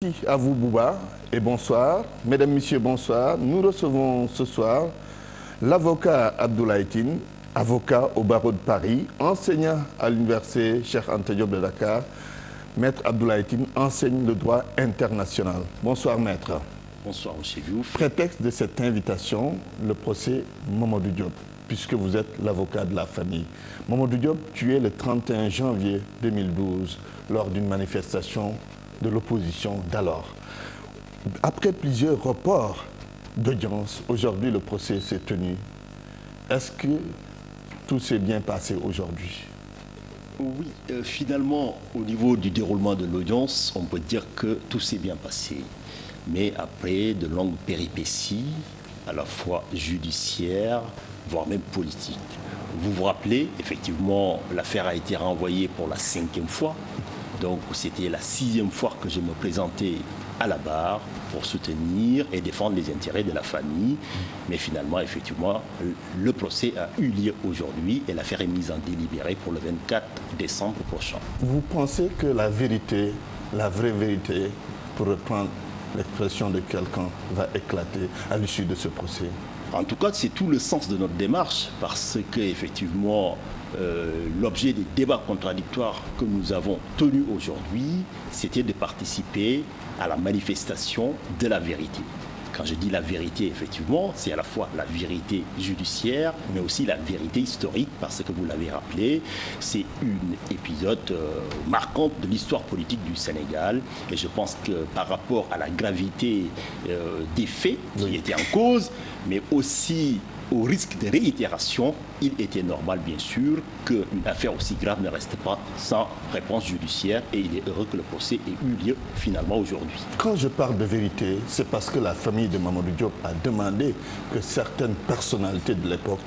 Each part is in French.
Merci à vous, Bouba, et bonsoir. Mesdames, Messieurs, bonsoir. Nous recevons ce soir l'avocat Abdoulaye Tine, avocat au barreau de Paris, enseignant à l'université Cheikh Anta Diop de Dakar. Maître Abdoulaye Tine enseigne le droit international. Bonsoir, maître. Bonsoir, M. Diouf. Prétexte de cette invitation, le procès Mamadou Diop, puisque vous êtes l'avocat de la famille. Mamadou Diop, tué le 31 janvier 2012 lors d'une manifestation de l'opposition d'alors. Après plusieurs reports d'audience, aujourd'hui le procès s'est tenu. Est-ce que tout s'est bien passé aujourd'hui? Oui, finalement, au niveau du déroulement de l'audience, on peut dire que tout s'est bien passé. Mais après de longues péripéties, à la fois judiciaires, voire même politiques. Vous vous rappelez, effectivement, l'affaire a été renvoyée pour la 5e fois. Donc c'était la 6e fois que je me présentais à la barre pour soutenir et défendre les intérêts de la famille. Mais finalement, effectivement, le procès a eu lieu aujourd'hui et l'affaire est mise en délibéré pour le 24 décembre prochain. Vous pensez que la vérité, la vraie vérité, pour reprendre l'expression de quelqu'un, va éclater à l'issue de ce procès? En tout cas, c'est tout le sens de notre démarche parce que, effectivement, l'objet des débats contradictoires que nous avons tenus aujourd'hui, c'était de participer à la manifestation de la vérité. Quand je dis la vérité, effectivement, c'est à la fois la vérité judiciaire, mais aussi la vérité historique, parce que vous l'avez rappelé, c'est un épisode marquant de l'histoire politique du Sénégal. Et je pense que par rapport à la gravité des faits qui étaient en cause, mais aussi au risque de réitération, il était normal, bien sûr, qu'une affaire aussi grave ne reste pas sans réponse judiciaire. Et il est heureux que le procès ait eu lieu finalement aujourd'hui. Quand je parle de vérité, c'est parce que la famille de Mamadou Diop a demandé que certaines personnalités de l'époque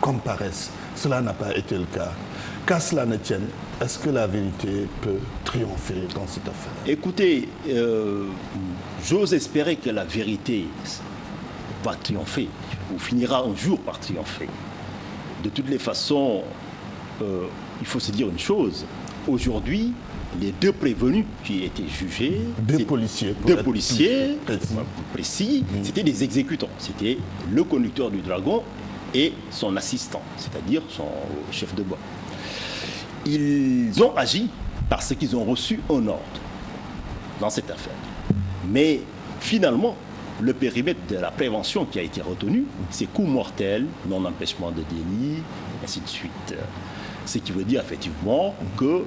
comparaissent. Cela n'a pas été le cas. Qu'à cela ne tienne, est-ce que la vérité peut triompher dans cette affaire? Écoutez, j'ose espérer que la vérité va triompher, ou finira un jour par triompher. De toutes les façons, il faut se dire une chose. Aujourd'hui, les deux prévenus qui étaient jugés, deux policiers précis, c'était des exécutants. C'était le conducteur du Dragon et son assistant, c'est-à-dire son chef de bord. Ils ont agi parce qu'ils ont reçu un ordre dans cette affaire. Mais finalement, le périmètre de la prévention qui a été retenu, c'est coup mortel, non-empêchement de délit, ainsi de suite. Ce qui veut dire effectivement que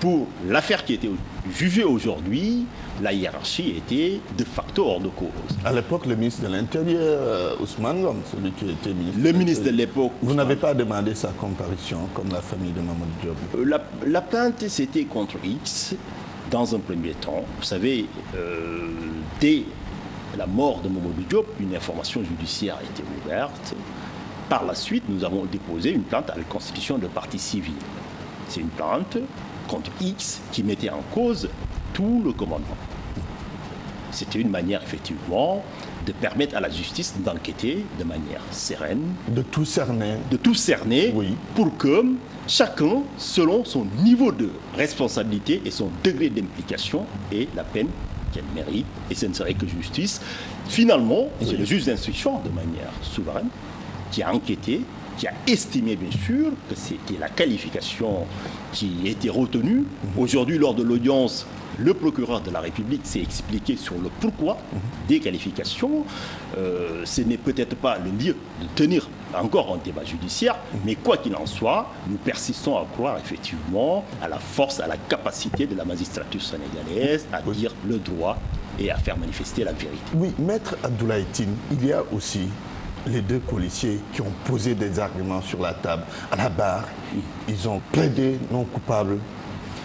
pour l'affaire qui était jugée aujourd'hui, la hiérarchie était de facto hors de cause. À l'époque, le ministre de l'Intérieur, Ousmane Ngom, celui qui était ministre. Le ministre de l'époque. Vous n'avez pas demandé sa comparution comme la famille de Mamadou Diop? La plainte, c'était contre X dans un premier temps. Vous savez, dès la mort de Mamadou Diop, une information judiciaire a été ouverte. Par la suite, nous avons déposé une plainte à la constitution de partie civile. C'est une plainte contre X qui mettait en cause tout le commandement. C'était une manière, effectivement, de permettre à la justice d'enquêter de manière sereine. De tout cerner. De tout cerner, oui, pour que chacun, selon son niveau de responsabilité et son degré d'implication, ait la peine qu'elle mérite, et ce ne serait que justice. Finalement, c'est le juge d'instruction, de manière souveraine, qui a enquêté, qui a estimé, bien sûr, que c'était la qualification qui était retenue. Aujourd'hui, lors de l'audience, le procureur de la République s'est expliqué sur le pourquoi des qualifications. Ce n'est peut-être pas le lieu de tenir encore un débat judiciaire, mais quoi qu'il en soit, nous persistons à croire effectivement à la force, à la capacité de la magistrature sénégalaise à dire le droit et à faire manifester la vérité. Oui, Maître Abdoulaye Tine, il y a aussi les deux policiers qui ont posé des arguments sur la table. À la barre, ils ont plaidé non coupables.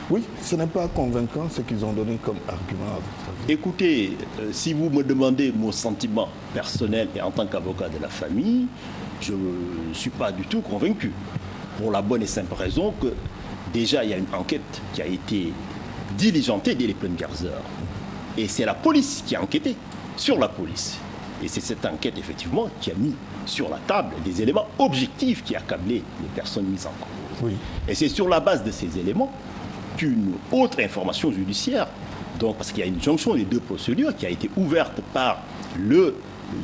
Oui, ce n'est pas convaincant ce qu'ils ont donné comme argument à votre avis. Écoutez, si vous me demandez mon sentiment personnel et en tant qu'avocat de la famille, je ne suis pas du tout convaincu. Pour la bonne et simple raison que déjà il y a une enquête qui a été diligentée dès les premières heures. Et c'est la police qui a enquêté sur la police. Et c'est cette enquête, effectivement, qui a mis sur la table des éléments objectifs qui accablaient les personnes mises en cause. Oui. Et c'est sur la base de ces éléments qu'une autre information judiciaire Donc, parce qu'il y a une jonction des deux procédures qui a été ouverte par le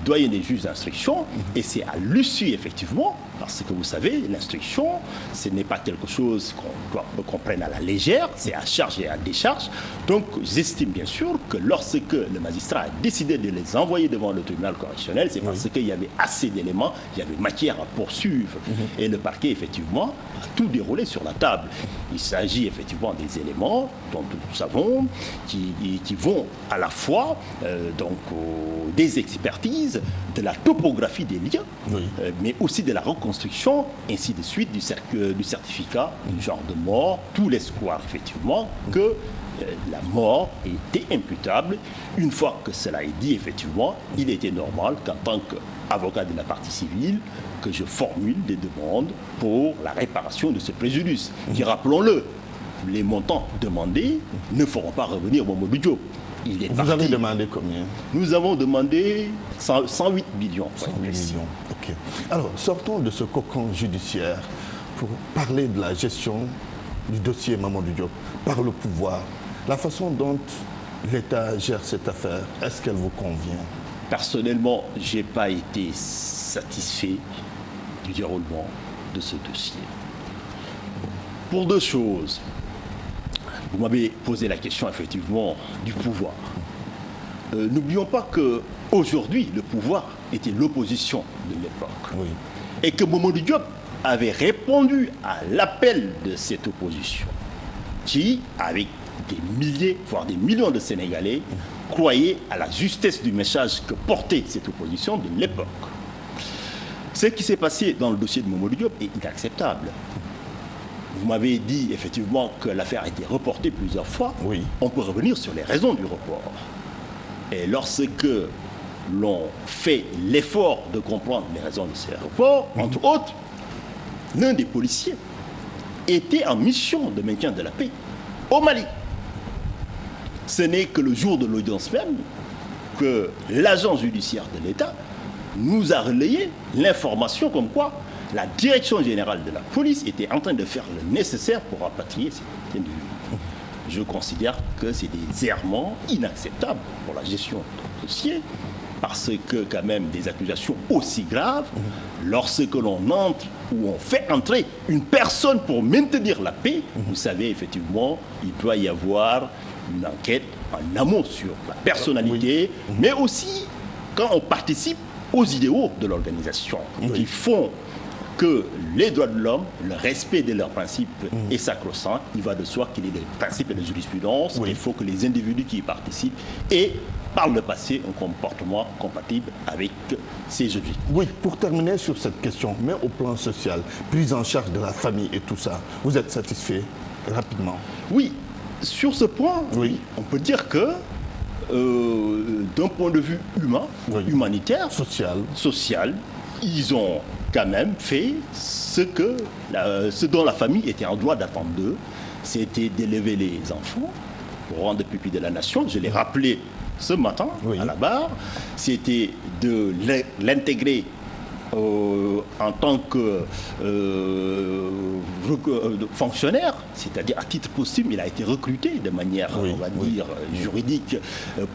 doyen des juges d'instruction, et c'est à l'issue, effectivement, parce que vous savez, l'instruction, ce n'est pas quelque chose qu'on prenne à la légère, c'est à charge et à décharge. Donc, j'estime bien sûr que lorsque le magistrat a décidé de les envoyer devant le tribunal correctionnel, c'est parce qu'il y avait assez d'éléments, il y avait matière à poursuivre. Et le parquet, effectivement, a tout déroulé sur la table. Il s'agit effectivement des éléments dont nous savons qui vont à la fois des expertises, de la topographie des lieux, mais aussi de la reconstruction, ainsi de suite, du certificat du genre de mort, tout l'espoir effectivement que la mort était imputable. Une fois que cela est dit, effectivement, il était normal qu'en tant qu'avocat de la partie civile, que je formule des demandes pour la réparation de ce préjudice, qui, rappelons-le, les montants demandés ne feront pas revenir Mamadou Diop. Vous avez demandé combien? Nous avons demandé 108 millions. 108 millions, ok. Alors, sortons de ce cocon judiciaire pour parler de la gestion du dossier Mamadou Diop par le pouvoir. La façon dont l'État gère cette affaire, est-ce qu'elle vous convient? Personnellement, je n'ai pas été satisfait du déroulement de ce dossier. Pour deux choses. Vous m'avez posé la question, effectivement, du pouvoir. N'oublions pas qu'aujourd'hui, le pouvoir était l'opposition de l'époque. Oui. Et que Mamadou Diop avait répondu à l'appel de cette opposition, qui, avec des milliers, voire des millions de Sénégalais, croyaient à la justesse du message que portait cette opposition de l'époque. Ce qui s'est passé dans le dossier de Mamadou Diop est inacceptable. Vous m'avez dit effectivement que l'affaire a été reportée plusieurs fois. Oui. On peut revenir sur les raisons du report. Et lorsque l'on fait l'effort de comprendre les raisons de ces reports, entre autres, l'un des policiers était en mission de maintien de la paix au Mali. Ce n'est que le jour de l'audience même que l'agent judiciaire de l'État nous a relayé l'information comme quoi la direction générale de la police était en train de faire le nécessaire pour rapatrier cet individu. Je considère que c'est des errements inacceptables pour la gestion de dossier, parce que quand même des accusations aussi graves, lorsque l'on entre ou on fait entrer une personne pour maintenir la paix, vous savez effectivement, il doit y avoir une enquête en amont sur la personnalité, mais aussi quand on participe aux idéaux de l'organisation, qui font que les droits de l'homme, le respect de leurs principes est sacro-saint. Il va de soi qu'il y ait des principes et des jurisprudences. Il faut que les individus qui y participent aient, par le passé, un comportement compatible avec ces objectifs. Oui, pour terminer sur cette question, mais au plan social, prise en charge de la famille et tout ça, vous êtes satisfait rapidement? Oui, sur ce point, on peut dire que d'un point de vue humain, humanitaire, social, ils ont quand même fait ce dont la famille était en droit d'attendre d'eux, c'était d'élever les enfants pour rendre pupilles de la nation. Je l'ai rappelé ce matin à la barre, c'était de l'intégrer en tant que fonctionnaire, c'est-à-dire à titre posthume, il a été recruté de manière, on va dire, juridique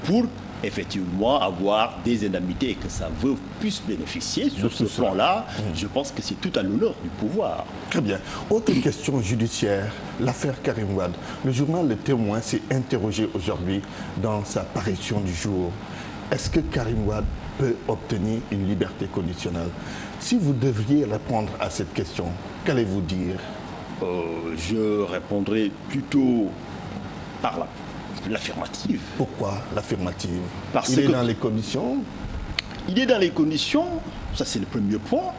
pour effectivement avoir des indemnités et que sa veuve puisse bénéficier. Sur ce plan-là, je pense que c'est tout à l'honneur du pouvoir. Très bien. Autre question judiciaire, l'affaire Karim Wade. Le journal Le Témoin s'est interrogé aujourd'hui dans sa parution du jour. Est-ce que Karim Wade peut obtenir une liberté conditionnelle? Si vous devriez répondre à cette question, qu'allez-vous dire? Je répondrai plutôt par l'affirmative. Pourquoi l'affirmative? Parce qu'il est dans les conditions? Il est dans les conditions, ça c'est le premier point,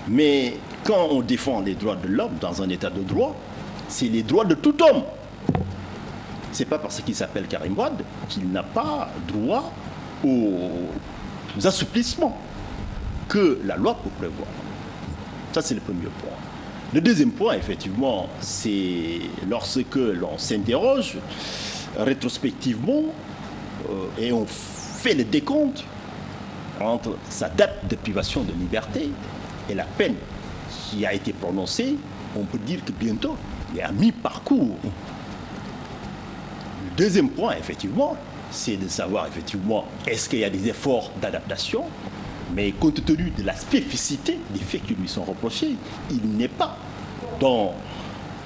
mais quand on défend les droits de l'homme dans un état de droit, c'est les droits de tout homme. C'est pas parce qu'il s'appelle Karim Wade qu'il n'a pas droit aux assouplissements que la loi peut prévoir. Ça, c'est le premier point. Le deuxième point, effectivement, c'est lorsque l'on s'interroge rétrospectivement et on fait le décompte entre sa date de privation de liberté et la peine qui a été prononcée, on peut dire que bientôt, il est à mi-parcours deuxième point, effectivement, c'est de savoir, effectivement, est-ce qu'il y a des efforts d'adaptation, mais compte tenu de la spécificité des faits qui lui sont reprochés, il n'est pas dans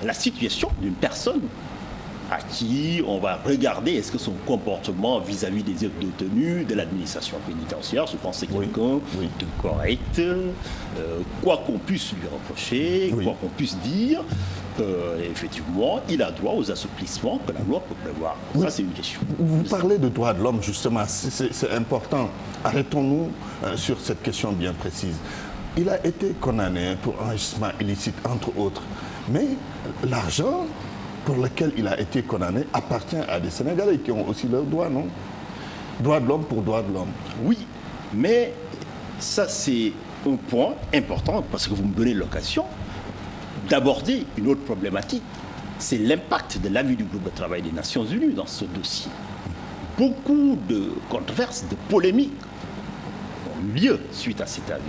la situation d'une personne à qui on va regarder est-ce que son comportement vis-à-vis des détenus de l'administration pénitentiaire, je pense que c'est quelqu'un de correct, quoi qu'on puisse lui reprocher, quoi qu'on puisse dire, effectivement, il a droit aux assouplissements que la loi peut prévoir. Ça, c'est une question. Vous parlez de droits de l'homme, justement, c'est important. Arrêtons-nous sur cette question bien précise. Il a été condamné pour enrichissement illicite, entre autres, mais l'argent pour lequel il a été condamné appartient à des Sénégalais qui ont aussi leurs droits, non? Droits de l'homme pour droits de l'homme. Oui, mais ça c'est un point important parce que vous me donnez l'occasion d'aborder une autre problématique. C'est l'impact de l'avis du groupe de travail des Nations Unies dans ce dossier. Beaucoup de controverses, de polémiques ont eu lieu suite à cet avis.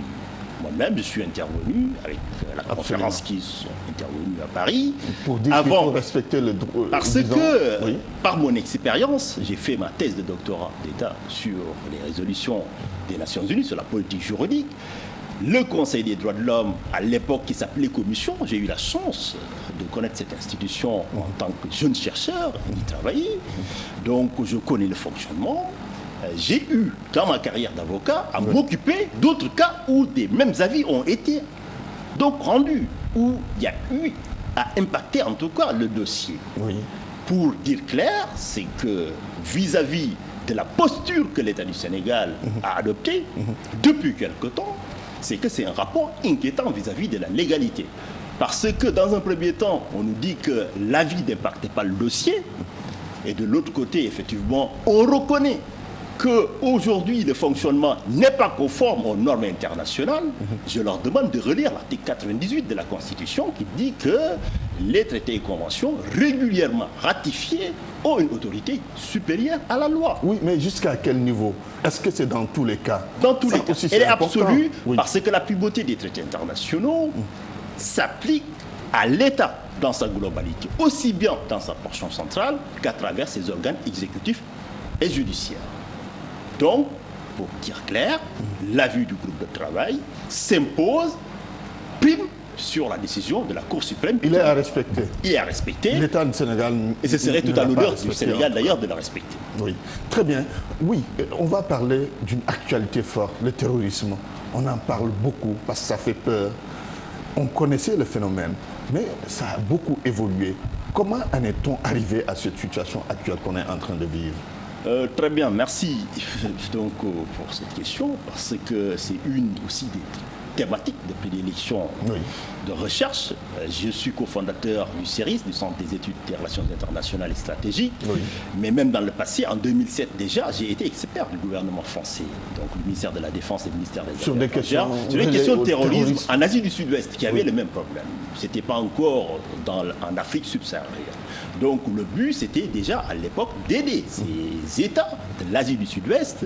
Moi-même, je suis intervenu avec la conférence qui sont intervenus à Paris. Pour dire qu'il faut respecter le droit. Parce que, par mon expérience, j'ai fait ma thèse de doctorat d'État sur les résolutions des Nations Unies, sur la politique juridique. Le Conseil des droits de l'homme, à l'époque qui s'appelait Commission, j'ai eu la chance de connaître cette institution en tant que jeune chercheur, d'y travailler. Donc, je connais le fonctionnement. J'ai eu, dans ma carrière d'avocat, à m'occuper d'autres cas où des mêmes avis ont été donc rendus, où il y a eu à impacter en tout cas le dossier. Pour dire clair, c'est que vis-à-vis de la posture que l'État du Sénégal a adoptée depuis quelque temps, c'est que c'est un rapport inquiétant vis-à-vis de la légalité. Parce que dans un premier temps, on nous dit que l'avis n'impacte pas le dossier, et de l'autre côté, effectivement, on reconnaît qu'aujourd'hui, le fonctionnement n'est pas conforme aux normes internationales. Je leur demande de relire l'article 98 de la Constitution qui dit que les traités et conventions régulièrement ratifiés ont une autorité supérieure à la loi. Oui, mais jusqu'à quel niveau? Est-ce que c'est dans tous les cas? Dans tous les cas. Elle est absolue parce que la primauté des traités internationaux s'applique à l'État dans sa globalité, aussi bien dans sa portion centrale qu'à travers ses organes exécutifs et judiciaires. Donc, pour dire clair, l'avis du groupe de travail s'impose, prime sur la décision de la Cour suprême. Il est à respecter. Il est à respecter. L'État du Sénégal. Et ce serait tout à l'honneur du Sénégal d'ailleurs de le respecter. Oui, très bien. Oui, on va parler d'une actualité forte, le terrorisme. On en parle beaucoup parce que ça fait peur. On connaissait le phénomène, mais ça a beaucoup évolué. Comment en est-on arrivé à cette situation actuelle qu'on est en train de vivre? Très bien, merci donc pour cette question, parce que c'est une aussi des thématiques de prédilection de recherche. Je suis cofondateur du CERIS, du Centre des études des relations internationales et stratégiques, mais même dans le passé, en 2007 déjà, j'ai été expert du gouvernement français, donc le ministère de la Défense et le ministère des Affaires étrangères, sur les questions de terrorisme en Asie du Sud-Ouest, qui avait le même problème. Ce n'était pas encore en Afrique subsaharienne. Donc le but, c'était déjà à l'époque d'aider ces États de l'Asie du Sud-Ouest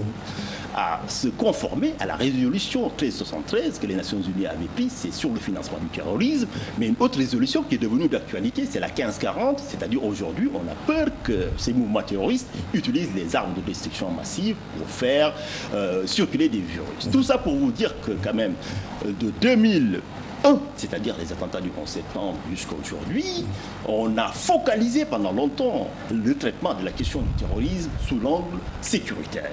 à se conformer à la résolution 1373 que les Nations Unies avaient prise, c'est sur le financement du terrorisme, mais une autre résolution qui est devenue d'actualité, c'est la 1540, c'est-à-dire aujourd'hui, on a peur que ces mouvements terroristes utilisent les armes de destruction massive pour faire circuler des virus. Tout ça pour vous dire que quand même, de 2001, c'est-à-dire les attentats du 11 septembre jusqu'à aujourd'hui, on a focalisé pendant longtemps le traitement de la question du terrorisme sous l'angle sécuritaire.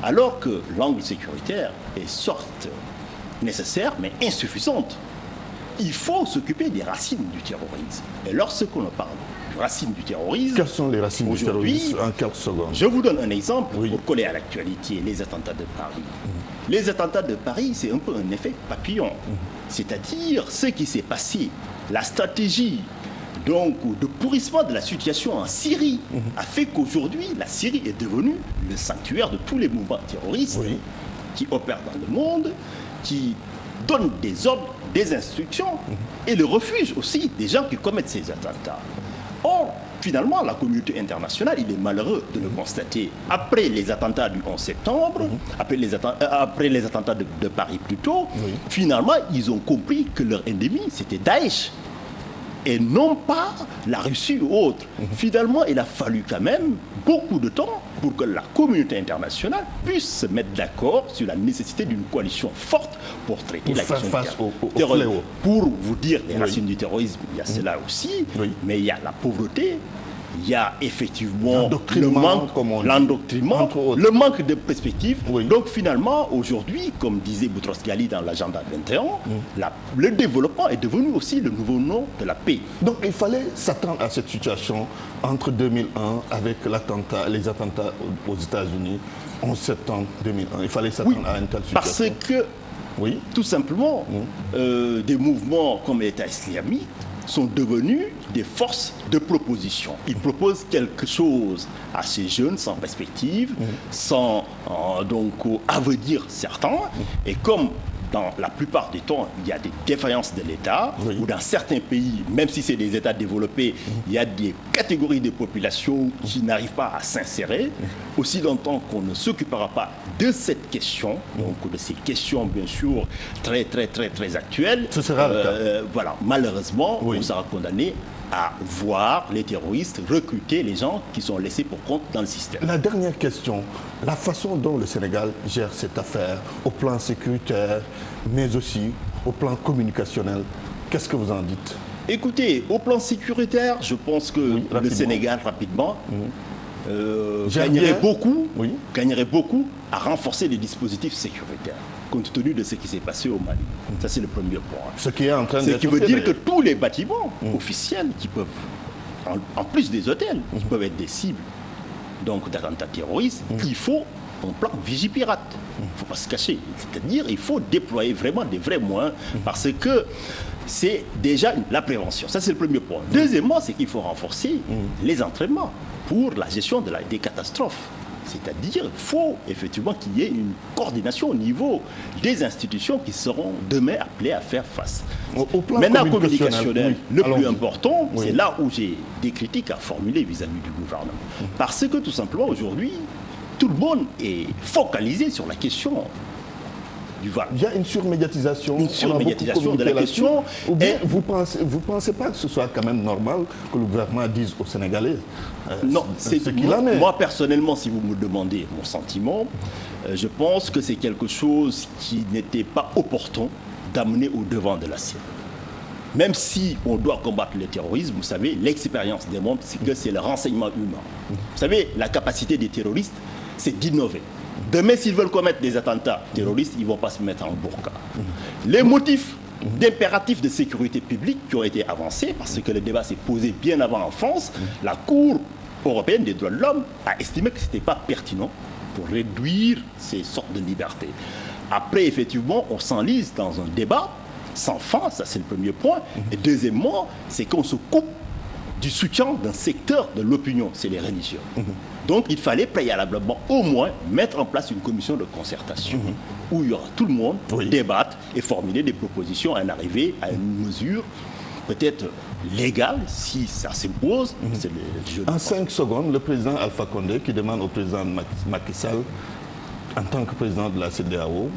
Alors que l'angle sécuritaire est sorte nécessaire mais insuffisante. Il faut s'occuper des racines du terrorisme. Et lorsqu'on parle des racines du terrorisme... Quelles sont les racines du terrorisme en quelques secondes? Je vous donne un exemple pour coller à l'actualité, les attentats de Paris. Les attentats de Paris, c'est un peu un effet papillon. C'est-à-dire ce qui s'est passé, la stratégie donc, de pourrissement de la situation en Syrie a fait qu'aujourd'hui, la Syrie est devenue le sanctuaire de tous les mouvements terroristes qui opèrent dans le monde, qui donnent des ordres, des instructions et le refuge aussi des gens qui commettent ces attentats. Or, finalement, la communauté internationale, il est malheureux de le constater. Après les attentats du 11 septembre, après les attentats de Paris plutôt, finalement, ils ont compris que leur ennemi, c'était Daesh. et non pas la Russie ou autre. Finalement, il a fallu quand même beaucoup de temps pour que la communauté internationale puisse se mettre d'accord sur la nécessité d'une coalition forte pour traiter la question face au terrorisme. fléau. Pour vous dire les racines du terrorisme, il y a cela aussi, mais il y a la pauvreté, il y a effectivement le manque, l'endoctrinement, le manque de perspective. Donc finalement, aujourd'hui, comme disait Boutros Ghali dans l'agenda 21, le développement est devenu aussi le nouveau nom de la paix. Donc il fallait s'attendre à cette situation entre 2001 avec les attentats aux États-Unis, 11 septembre 2001. Il fallait s'attendre à une telle situation. Parce que, tout simplement, des mouvements comme l'État islamique sont devenus des forces de proposition. Ils proposent quelque chose à ces jeunes sans perspective, sans donc avenir certain. Et comme dans la plupart des temps, il y a des défaillances de l'État, ou dans certains pays, même si c'est des États développés, il y a des catégories de population qui n'arrivent pas à s'insérer. Aussi longtemps qu'on ne s'occupera pas de cette question, donc de ces questions bien sûr très actuelles, ce sera le cas. Voilà, malheureusement, on sera condamné à voir les terroristes recruter les gens qui sont laissés pour compte dans le système. La dernière question, la façon dont le Sénégal gère cette affaire au plan sécuritaire, mais aussi au plan communicationnel, qu'est-ce que vous en dites? Écoutez, au plan sécuritaire, je pense que le Sénégal, rapidement, gagnerait beaucoup à renforcer les dispositifs sécuritaires, compte tenu de ce qui s'est passé au Mali. Ça, c'est le premier point. Ce qui est en train Ce qui veut dire que tous les bâtiments officiels qui peuvent, en plus des hôtels, qui peuvent être des cibles d'attentats terroristes, il faut un plan Vigipirate. Il ne faut pas se cacher. C'est-à-dire il faut déployer vraiment des vrais moyens parce que c'est déjà la prévention. Ça, c'est le premier point. Deuxièmement, c'est qu'il faut renforcer les entraînements pour la gestion des catastrophes. C'est-à-dire qu'il faut effectivement qu'il y ait une coordination au niveau des institutions qui seront demain appelées à faire face. Au plan Maintenant, communicationnel, le plus important, Oui. c'est là où j'ai des critiques à formuler vis-à-vis du gouvernement. Parce que tout simplement, aujourd'hui, tout le monde est focalisé sur la question du Val. Il y a une surmédiatisation. Une surmédiatisation de la question. Ou bien vous pensez pas que ce soit quand même normal que le gouvernement dise aux Sénégalais non, ce qu'il en est. Moi, personnellement, si vous me demandez mon sentiment, je pense que c'est quelque chose qui n'était pas opportun d'amener au devant de la scène. Même si on doit combattre le terrorisme, vous savez, l'expérience démontre que c'est le renseignement humain. Vous savez, la capacité des terroristes, c'est d'innover. Demain, s'ils veulent commettre des attentats terroristes, ils ne vont pas se mettre en burqa. Les motifs d'impératifs de sécurité publique qui ont été avancés, parce que le débat s'est posé bien avant en France, la Cour européenne des droits de l'homme a estimé que ce n'était pas pertinent pour réduire ces sortes de libertés. Après, effectivement, on s'enlise dans un débat sans fin, ça c'est le premier point. Et deuxièmement, c'est qu'on se coupe du soutien d'un secteur de l'opinion, c'est les religieux. Donc il fallait préalablement au moins mettre en place une commission de concertation où il y aura tout le monde débattre et formuler des propositions à en arriver à une mesure peut-être légale si ça s'impose. En 5 secondes, le président Alpha Condé qui demande au président Macky Sall, en tant que président de la CEDEAO,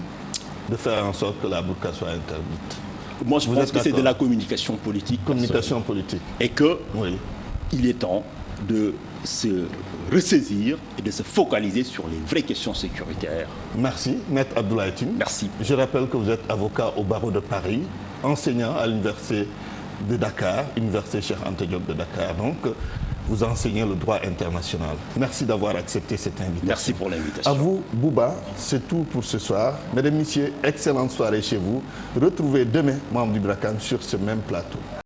de faire en sorte que la burqa soit interdite. Moi, je pense que c'est de la communication politique. Communication politique. Et qu'il est temps de se ressaisir et de se focaliser sur les vraies questions sécuritaires. Merci, Maître Abdoulaye Tine. Merci. Je rappelle que vous êtes avocat au barreau de Paris, enseignant à l'université de Dakar, Université Cheikh Anta Diop de Dakar. Donc, vous enseignez le droit international. Merci d'avoir accepté cette invitation. Merci pour l'invitation. À vous, Bouba, c'est tout pour ce soir. Mesdames, Messieurs, excellente soirée chez vous. Retrouvez demain Mamadou Ibra Kane sur ce même plateau.